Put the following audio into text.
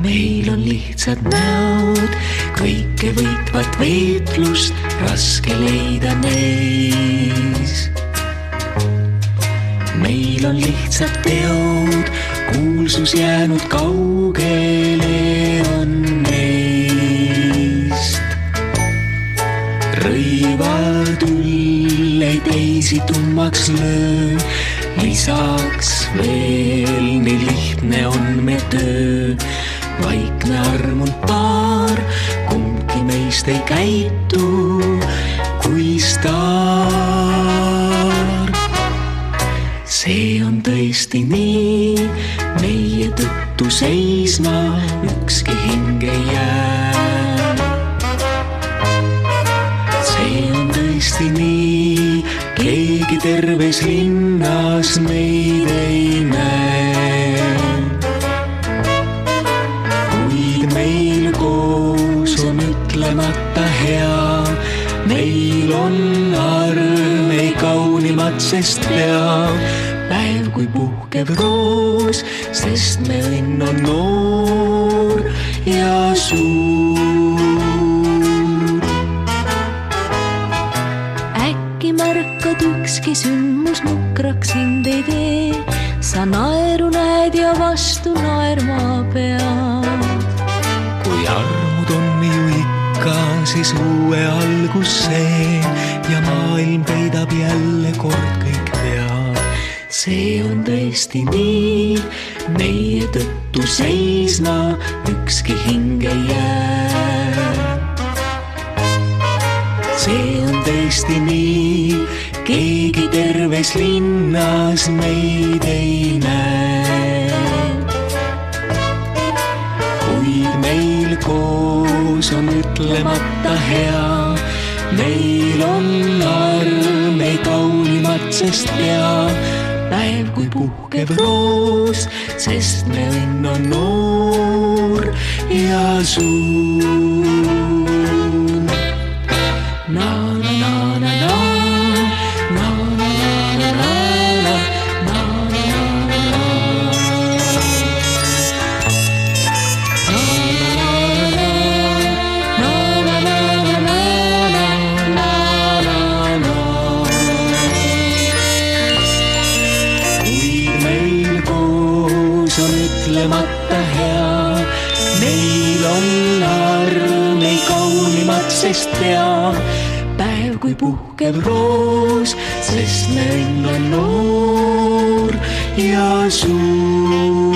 meil on lihtsad näod, kõike võitvat võitlust raske leida neis. Meil on lihtsad teod, kuulsus jäänud kaugele on neist. Rõivad ülle teisi tummaks löö, lisaks veel nii lihtne on me töö. Vaikne armunud paar, kumbki meist ei käitu kui staar. See on tõesti nii, meie tõttu seisma ükski hing ei jää. See on tõesti nii, keegi terves linnas meid ei näe. Kuid meil koos on ütlemata hea, meil on arm ei kaunimat, sest pea. Päev kui puhkev roos, sest me õnn on noor ja suur. Äkki märkad ükski sündmus nukraks sind ei tee, sa naeru näed ja vastu naerma pead. Kui armud on ju ikka, siis uue algus see ja maailm peidab jälle kord kõik vead. See on tõesti nii, meie tõttu seisma ükski hing ei jää. See on tõesti nii, keegi terves linnas meid ei näe. Kuid meil koos on ütlemata hea, meil on arm ei kaunimat, sest pea. Päev kui puhkev roos, sest me õnn on noor ja suur. Na na na na na, na na na na na, na na na na. On ütlemata hea, meil on arm ei kaunimat, sest pea. Päev kui puhkev roos, sest me õnn on noor ja suur.